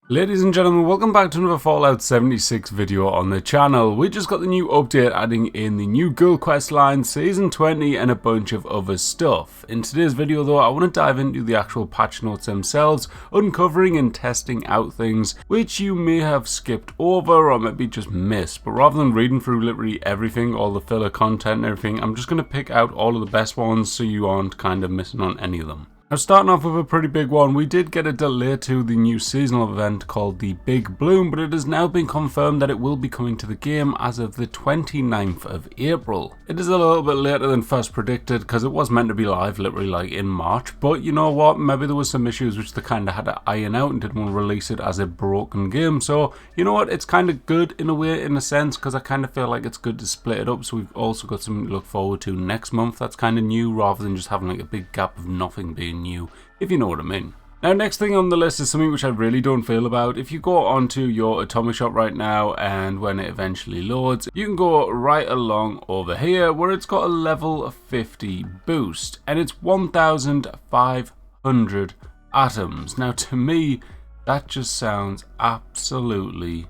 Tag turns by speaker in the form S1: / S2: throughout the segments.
S1: Ladies and gentlemen, welcome back to another Fallout 76 video on the channel. We just got the new update adding in the new Ghoul questline, Season 20 and a bunch of other stuff. In today's video though, I want to dive into the actual patch notes themselves, uncovering and testing out things which you may have skipped over or maybe just missed. But rather than reading through literally everything, all the filler content and everything, I'm just going to pick out all of the best ones so you aren't kind of missing on any of them. Now starting off with a pretty big one, we did get a delay to the new seasonal event called the Big Bloom, but it has now been confirmed that it will be coming to the game as of the 29th of April. It is a little bit later than first predicted because it was meant to be live literally like in March, but you know what, maybe there was some issues which they kind of had to iron out and didn't want to release it as a broken game, so you know what, it's kind of good in a way, in a sense, because I kind of feel like it's good to split it up, so we've also got something to look forward to next month that's kind of new rather than just having like a big gap of nothing being new, if you know what I mean. Now next thing on the list is something which I really don't feel about. If you go onto your atomic shop right now and when it eventually loads, you can go right along over here where it's got a level 50 boost and it's 1,500 atoms. Now to me that just sounds absolutely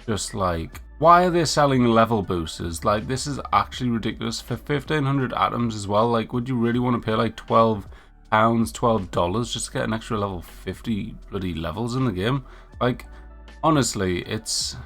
S1: just like, why are they selling level boosters? Like, this is actually ridiculous. For 1,500 atoms as well, like, would you really want to pay like £12, $12 just to get an extra level 50 bloody levels in the game? Like, honestly, it's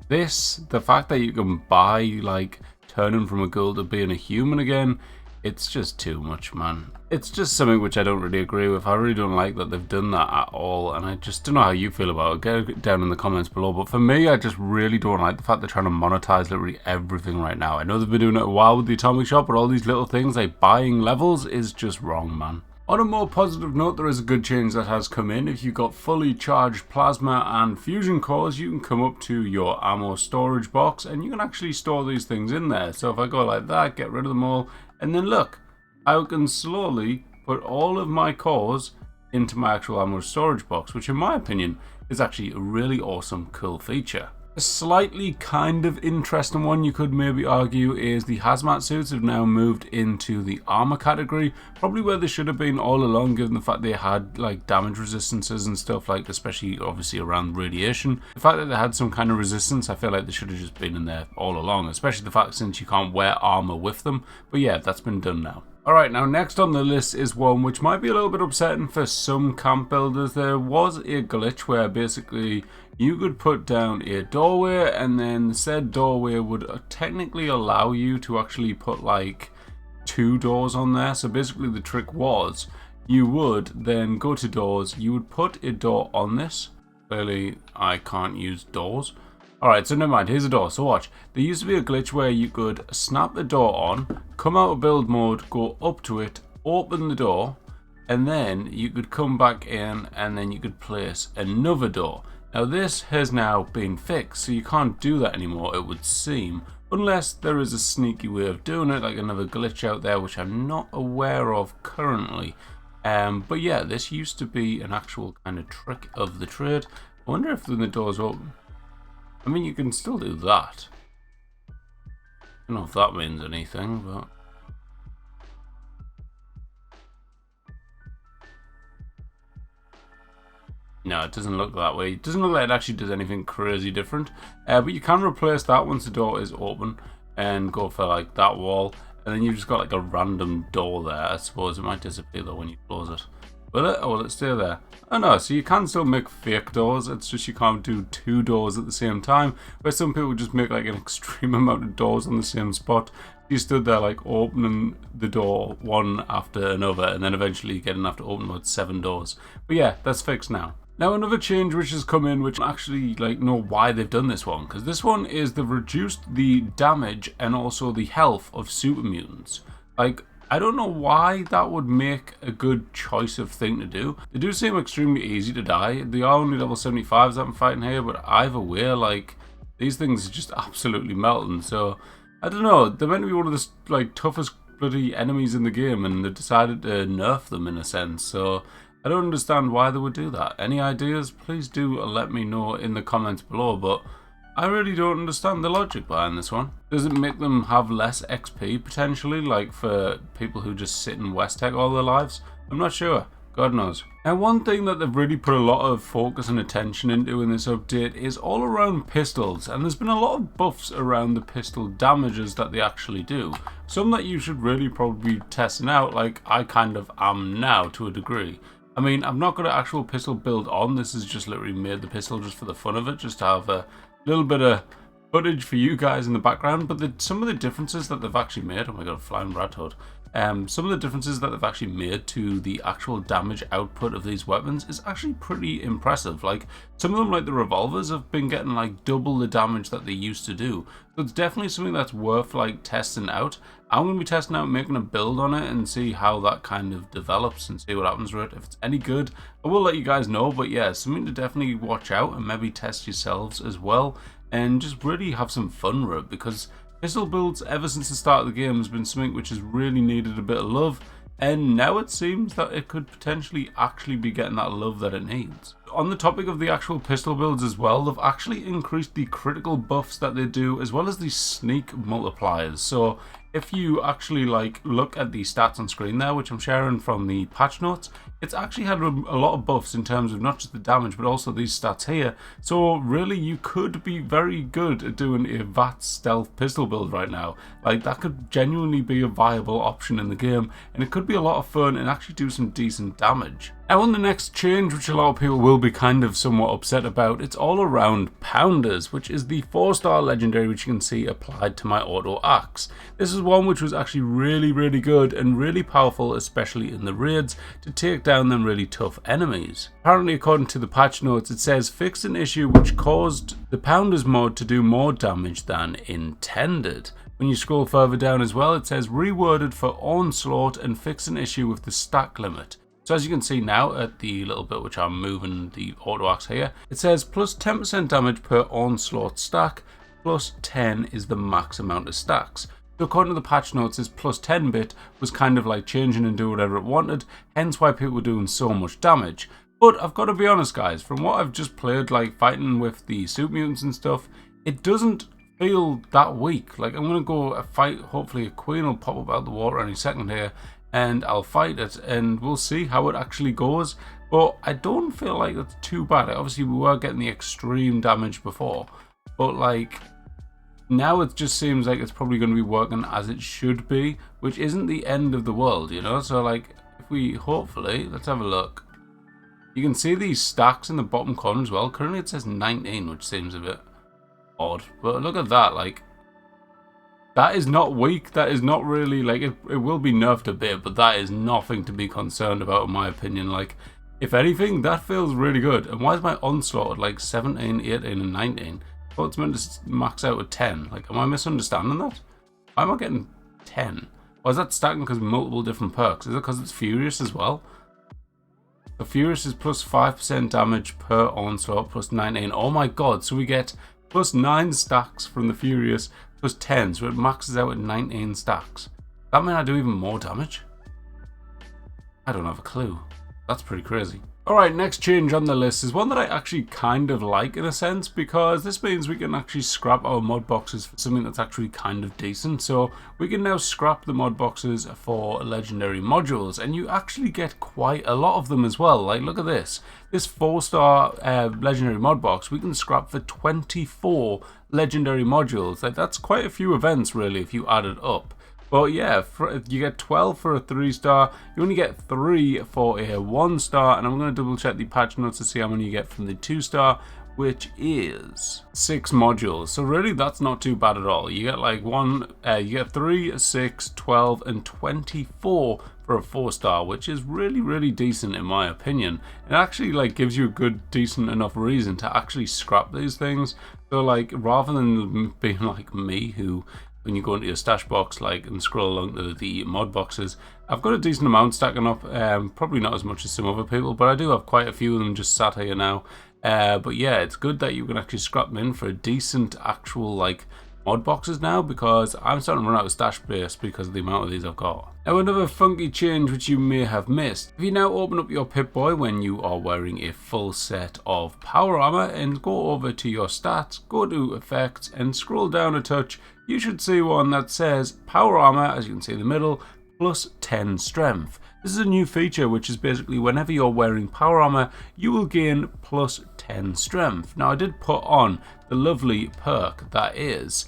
S1: this, the fact that you can buy, like, turning from a ghoul to being a human again, it's just too much, man. It's just something which I don't really agree with. I really don't like that they've done that at all, and I just don't know how you feel about it. Get it down in the comments below, but for me, I just really don't like the fact they're trying to monetize literally everything right now. I know they've been doing it a while with the atomic shop, but all these little things like buying levels is just wrong, man. On a more positive note, there is a good change that has come in. If you've got fully charged plasma and fusion cores, you can come up to your ammo storage box and you can actually store these things in there. So if I go like that, get rid of them all, and then look, I can slowly put all of my cores into my actual ammo storage box, which in my opinion is actually a really awesome, cool feature. A slightly kind of interesting one you could maybe argue is the hazmat suits have now moved into the armor category, probably where they should have been all along, given the fact they had like damage resistances and stuff, like especially obviously around radiation. The fact that they had some kind of resistance, I feel like they should have just been in there all along, especially the fact since you can't wear armor with them. But yeah, that's been done now. Alright, now next on the list is one which might be a little bit upsetting for some camp builders. There was a glitch where basically you could put down a doorway and then said doorway would technically allow you to actually put like 2 doors on there. So basically the trick was you would then go to doors, you would put a door on this. Clearly I can't use doors. Alright, so never mind, here's a door, so watch. There used to be a glitch where you could snap the door on, come out of build mode, go up to it, open the door, and then you could come back in and then you could place another door. Now this has now been fixed, so you can't do that anymore, it would seem, unless there is a sneaky way of doing it, like another glitch out there, which I'm not aware of currently. But yeah, this used to be an actual kind of trick of the trade. I wonder if the door's open. I mean, you can still do that. I don't know if that means anything, but... no, it doesn't look that way. It doesn't look like it actually does anything crazy different. But you can replace that once the door is open and go for like that wall. And then you've just got like a random door there. I suppose it might disappear though when you close it. Will it? Or will it stay there? Oh no, so you can still make fake doors, it's just you can't do 2 doors at the same time, where some people just make like an extreme amount of doors on the same spot. You stood there like opening the door one after another, and then eventually getting have to open about 7 doors. But yeah, that's fixed now. Now another change which has come in, which I actually like know why they've done this one, because this one is they've reduced the damage and also the health of super mutants. Like, I don't know why that would make a good choice of thing to do. They do seem extremely easy to die. They are only level 75s that I'm fighting here, but either way, like, these things are just absolutely melting. So, I don't know, they're meant to be one of the like toughest bloody enemies in the game, and they've decided to nerf them in a sense. So, I don't understand why they would do that. Any ideas? Please do let me know in the comments below, but I really don't understand the logic behind this one. Does it make them have less XP potentially, like for people who just sit in West Tech all their lives? I'm not sure. God knows. Now, one thing that they've really put a lot of focus and attention into in this update is all around pistols, and there's been a lot of buffs around the pistol damages that they actually do. Some that you should really probably be testing out, like I kind of am now to a degree. I mean, I've not got an actual pistol build on, this is just literally made the pistol just for the fun of it, just to have a little bit of footage for you guys in the background, but some of the differences that they've actually made, oh my god, flying rat hood. Some of the differences that they've actually made to the actual damage output of these weapons is actually pretty impressive. Like, some of them, like the revolvers, have been getting like double the damage that they used to do. So it's definitely something that's worth like testing out. I'm going to be testing out, making a build on it and see how that kind of develops and see what happens with it. If it's any good, I will let you guys know, but yeah, something to definitely watch out and maybe test yourselves as well and just really have some fun with it, because pistol builds ever since the start of the game has been something which has really needed a bit of love, and now it seems that it could potentially actually be getting that love that it needs. On the topic of the actual pistol builds as well, they've actually increased the critical buffs that they do as well as the sneak multipliers. So if you actually like look at the stats on screen there, which I'm sharing from the patch notes, it's actually had a lot of buffs in terms of not just the damage but also these stats here. So really you could be very good at doing a VAT stealth pistol build right now. Like, that could genuinely be a viable option in the game, and it could be a lot of fun and actually do some decent damage. Now, on the next change, which a lot of people will be kind of somewhat upset about, it's all around Pounders, which is the 4-star legendary which you can see applied to my auto axe. This is one which was actually really good and really powerful, especially in the raids, to take down them really tough enemies. Apparently, according to the patch notes, it says fixed an issue which caused the Pounders mod to do more damage than intended. When you scroll further down as well, it says reworded for onslaught and fix an issue with the stack limit. So as you can see now at the little bit which I'm moving the auto axe here, it says plus 10% damage per onslaught stack, plus 10 is the max amount of stacks. So according to the patch notes, this plus 10 bit was kind of like changing and do whatever it wanted, hence why people were doing so much damage. But I've got to be honest guys, from what I've just played, like fighting with the super mutants and stuff, it doesn't feel that weak. Like, I'm going to go fight, hopefully a queen will pop up out of the water any second here, and I'll fight it and we'll see how it actually goes. But I don't feel like that's too bad. Obviously we were getting the extreme damage before, but like now it just seems like it's probably going to be working as it should be, which isn't the end of the world, you know. So like, if we hopefully, let's have a look. You can see these stacks in the bottom corner as well. Currently it says 19, which seems a bit odd, but look at that. Like, that is not weak. That is not really, like, it will be nerfed a bit, but that is nothing to be concerned about in my opinion. Like, if anything, that feels really good. And why is my onslaught at like 17, 18 and 19? Well, it's meant to max out at 10. Like, am I misunderstanding that? Why am I getting 10? Or is that stacking because multiple different perks? Is it because it's Furious as well? So Furious is plus 5% damage per onslaught, plus 19. Oh my god, so we get plus 9 stacks from the Furious, plus 10, so it maxes out at 19 stacks. That mean I do even more damage? I don't have a clue. That's pretty crazy. Alright, next change on the list is one that I actually kind of like in a sense, because this means we can actually scrap our mod boxes for something that's actually kind of decent. So we can now scrap the mod boxes for legendary modules, and you actually get quite a lot of them as well. Like, look at this. This 4-star legendary mod box, we can scrap for 24 legendary modules. Like, that's quite a few events really if you add it up. But yeah, you get 12 for a 3-star, you only get 3 for a 1-star, and I'm going to double check the patch notes to see how many you get from the 2-star, which is 6 modules. So really that's not too bad at all. You get like you get 3, 6, 12 and 24 for a 4-star, which is really decent in my opinion. It actually like gives you a good decent enough reason to actually scrap these things. So like, rather than being like me who, when you go into your stash box like and scroll along to the mod boxes, I've got a decent amount stacking up, probably not as much as some other people, but I do have quite a few of them just sat here now. But yeah, it's good that you can actually scrap them in for a decent actual like mod boxes now, because I'm starting to run out of stash space because of the amount of these I've got. Now, another funky change which you may have missed. If you now open up your Pip-Boy when you are wearing a full set of power armor and go over to your stats, go to effects and scroll down a touch, you should see one that says power armor, as you can see in the middle, plus 10 strength. This is a new feature, which is basically whenever you're wearing power armor, you will gain plus 10 strength. Now I did put on the lovely perk that is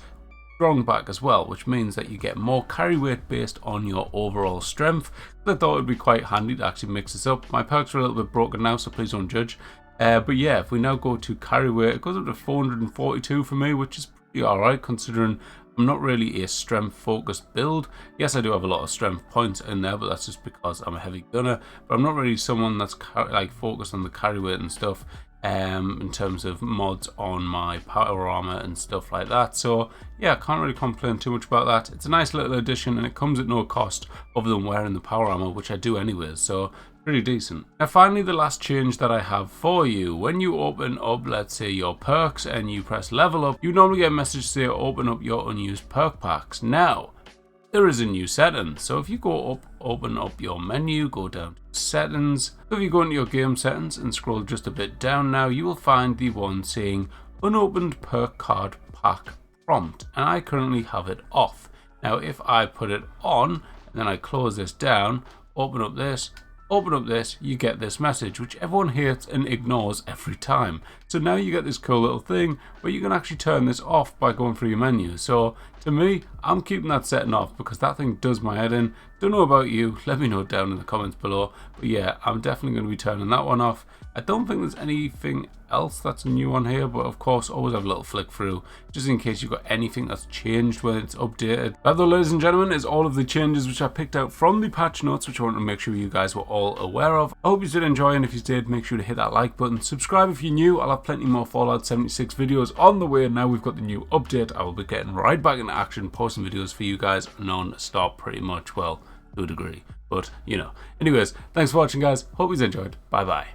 S1: strong back as well, which means that you get more carry weight based on your overall strength. I thought it would be quite handy to actually mix this up. My perks are a little bit broken now, so please don't judge. But yeah, if we now go to carry weight, it goes up to 442 for me, which is pretty alright considering I'm not really a strength focused build. Yes, I do have a lot of strength points in there, but that's just because I'm a heavy gunner. But I'm not really someone that's like focused on the carry weight and stuff in terms of mods on my power armor and stuff like that. So yeah, I can't really complain too much about that. It's a nice little addition and it comes at no cost other than wearing the power armor, which I do anyways. So pretty decent. Now finally, the last change that I have for you. When you open up, let's say, your perks and you press level up, you normally get a message say open up your unused perk packs. Now there is a new setting. So if you go up, open up your menu, go down to settings. So if you go into your game settings and scroll just a bit down now, you will find the one saying unopened perk card pack prompt, and I currently have it off. Now if I put it on and then I close this down, open up this, you get this message, which everyone hates and ignores every time. So now you get this cool little thing where you can actually turn this off by going through your menu. So to me, I'm keeping that setting off because that thing does my head in. Don't know about you, let me know down in the comments below. But yeah, I'm definitely going to be turning that one off. I don't think there's anything else that's new on here, but of course always have a little flick through just in case you've got anything that's changed when it's updated. That though, ladies and gentlemen, is all of the changes which I picked out from the patch notes, which I want to make sure you guys were all aware of. I hope you did enjoy, and if you did, make sure to hit that like button, subscribe if you're new. I'll have plenty more Fallout 76 videos on the way. Now we've got the new update, I will be getting right back into action, posting videos for you guys non-stop pretty much, well, to a degree, but you know. Anyways, thanks for watching guys, hope you enjoyed, bye bye.